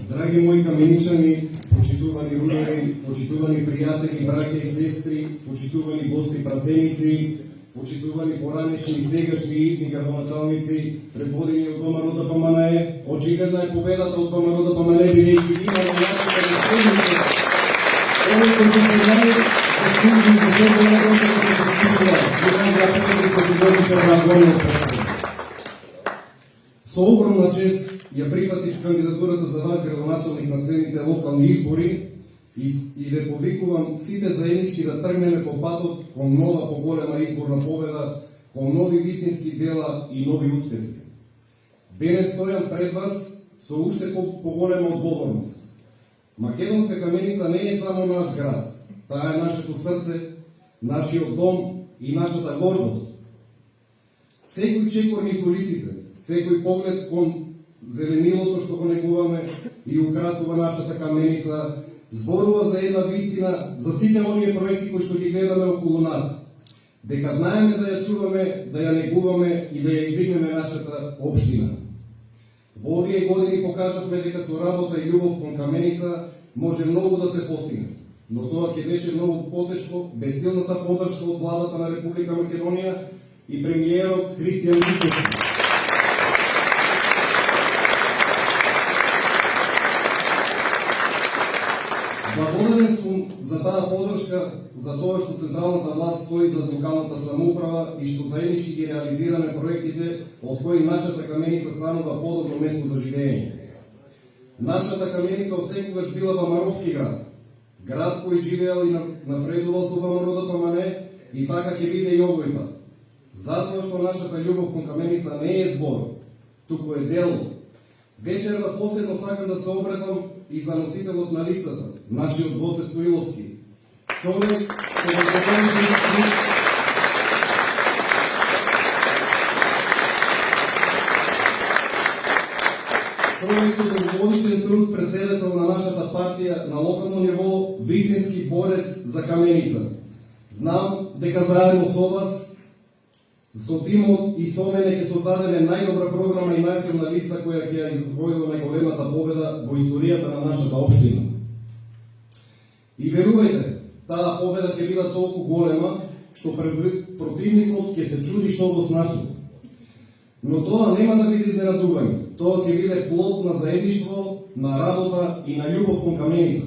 Драги мои каменичани, почитувани рудари, почитувани пријатели, браќа и сестри, почитувани гости, пратеници, почитувани поранешни и сегашни идни градоначалници, предводени од ВМРО ДПМНЕ, очигледна е победата од ВМРО ДПМНЕ, бидејќи има на нашите решените, овој кој се знаи, се служи за себе на работата да се случува, и најграпите се договорите на војно престол. Со огромна чест ја прифатив кандидатурата за ваш градоначалник на следните локални избори и ве повикувам сите заеднички да тргнеме по патот кон нова поголема изборна победа, кон нови вистински дела и нови успеси. Денес стојам пред вас со уште поголема одговорност. Македонска Каменица не е само наш град, таа е нашето срце, нашиот дом и нашата гордост. Секој чекор низ улиците, секој поглед кон зеленилото што го негуваме и украсува нашата Каменица, зборува за една вистина за сите оние проекти кои што ги гледаме околу нас. Дека знаеме да ја чуваме, да ја негуваме и да ја издигнеме нашата општина. Во овие години покажавме дека со работа и љубов кон Каменица може многу да се постигне, но тоа ќе беше многу потешко без силната поддршка од владата на Република Македонија и премиерот Христијан Мицкоски. Благодарен сум за таа поддршка, за тоа што централната власт стои за локалната самоуправа и што заеднички ги реализираме проектите од кои нашата Каменица станува подобро место за живење. Нашата Каменица од секогаш била ВМРО-ски град, град кој живеел и напредувал со ВМРО ДПМНЕ и така ќе биде и овој пат. Затоа што нашата љубов кон Каменица не е збор, туку е дело. Вечерва последно сакам да се обретам и за носителот на листата, нашиот Гоце Стоиловски. Човек со дългогодишен труд, председател на нашата партија на локално ниво, вистински борец за Каменица. Знам дека заедно со вас, со тимот и со мене ќе создадеме најдобра програма и најсилна листа која ќе ја извојува најголемата победа во историјата на нашата општина. И верувајте, таа победа ќе биде толку голема, што противникот ќе се чуди што го снашло. Но тоа нема да биде изненадување. Тоа ќе биде плод на заедништво, на работа и на љубов кон Каменица.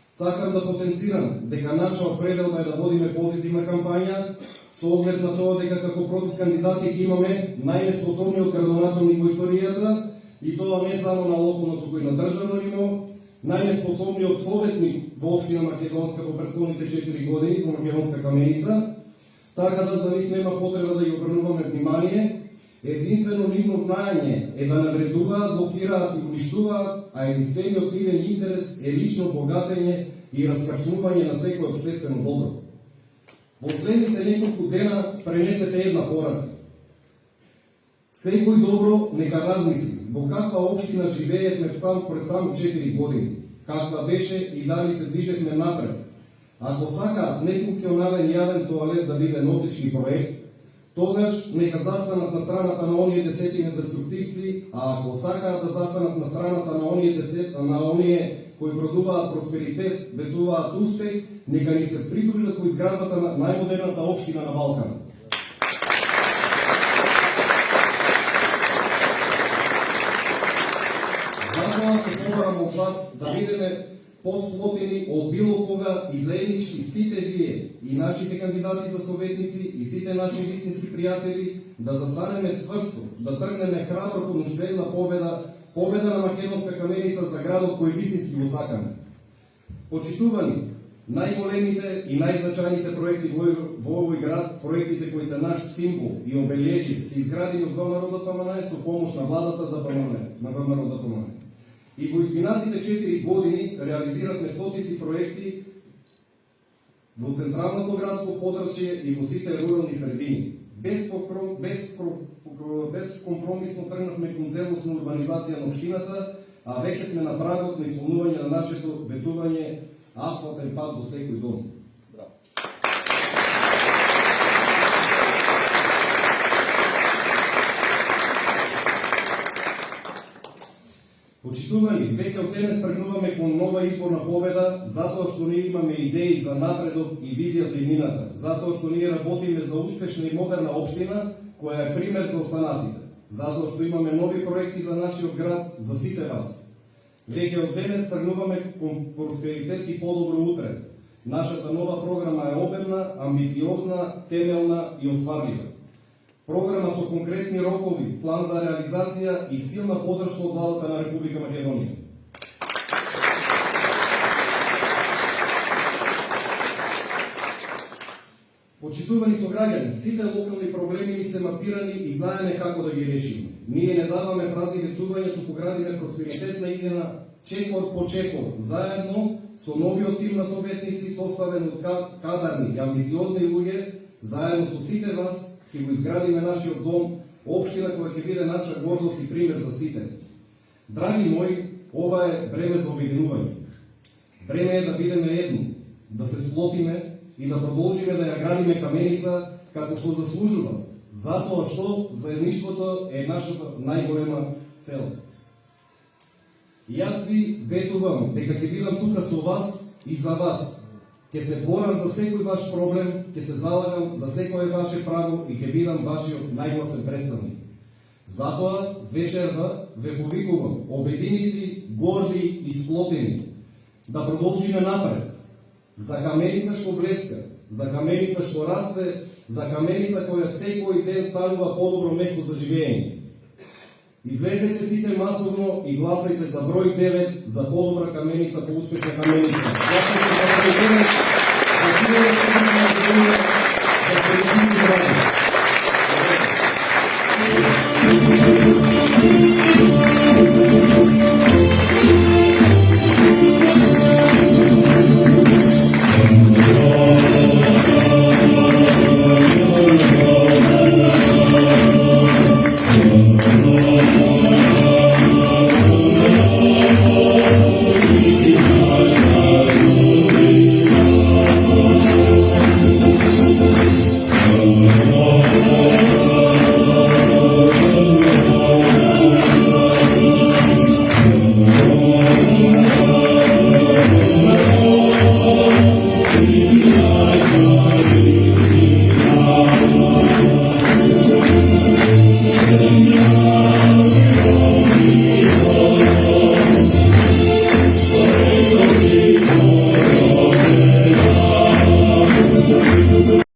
Сакам да потенцирам дека наша определба е да водиме позитивна кампања, со оглед на тоа дека како против кандидати ги имаме најнеспособниот градоначалник во историјата, и тоа не само на локално, туку и на државно ниво, најнеспособниот советник во општина Македонска во претходните 4 години во Македонска Каменица, така да за нив нема потреба да ја обрнуваме внимание. Единствено нивно знаење е да навредуваат, блокираат и уништуваат, а единствениот нивен интерес е лично богатење и раскршнување на секој општествено добро. Во следните неколку дена пренесете една порака. Секој добро нека размисли во каква општина живеевме пред само 4 години, каква беше и дали се движехме напред. Ако сака нефункционален јавен тоалет да биде носечки проект, тогаш нека застанат на страната на оние десетина деструктивци, а ако сакаат да застанат на страната на оние кои продуваат просперитет, ветуваат успех, нека ни се придружат во изградбата на најмодерната општина на Балкан. Затоа ќе побарам од вас да бидеме посплотени од било кога и заеднички сите вие и нашите кандидати за советници и сите наши вистински пријатели да застанеме цврсто, да тргнеме храбро кон уште една победа на Македонска Каменица за градот кој вистински го сакаме. Почитувани, најголемите и најзначајните проекти во овој град, проектите кои се наш символ и обележи, се изградени од ВМРО ДПМНЕ со помош на владата на ВМРО ДПМНЕ. И во изминатите 4 години реализиравме стотици проекти во централното градско подрачје и во сите рурални средини. Безкомпромисно тргнавме кон целосна урбанизација на општината, а веќе сме на прагот на исполнување на нашето ветување асфалтен пат до секој дом. Почитувани, веќе од денес тргнуваме кон нова изборна победа, затоа што ние имаме идеи за напредок и визија за иднината, затоа што ние работиме за успешна и модерна општина, која е пример за останатите, затоа што имаме нови проекти за нашиот град, за сите вас. Веќе од денес тргнуваме кон просперитет и подобро утре. Нашата нова програма е обемна, амбициозна, темелна и остварлива. Програма со конкретни рокови, план за реализација и силна поддршка од владата на Република Македонија. Почитувани сограѓани, сите локални проблеми ни се мапирани и знаеме како да ги решиме. Ние не даваме празни ветувања, туку градиме просперитетна иднина чекор по чекор, заедно со новиот тим на советници, составен од кадарни и амбициозни луѓе, заедно со сите вас, ќе го изградиме нашиот дом, општина која ќе биде наша гордост и пример за сите. Драги мои, ова е време за обединување. Време е да бидеме едно, да се сплотиме и да продолжиме да ја градиме Каменица како што заслужува, затоа што заедништвото е нашата најголема цел. Јас ви ветувам дека ќе бидам тука со вас и за вас. Ќе се борам за секој ваш проблем, ќе се залагам за секое ваше право и ќе бидам вашиот најгласен представник. Затоа вечерва ве повикувам, обединети, горди и сплотени, да продолжиме напред. За Каменица што блеска, за Каменица што расте, за Каменица која секој ден станува подобро место за живење. Излезете сите масовно и гласајте за број 9 за подобра Каменица, по успешна Каменица. Гласајте за број 9 за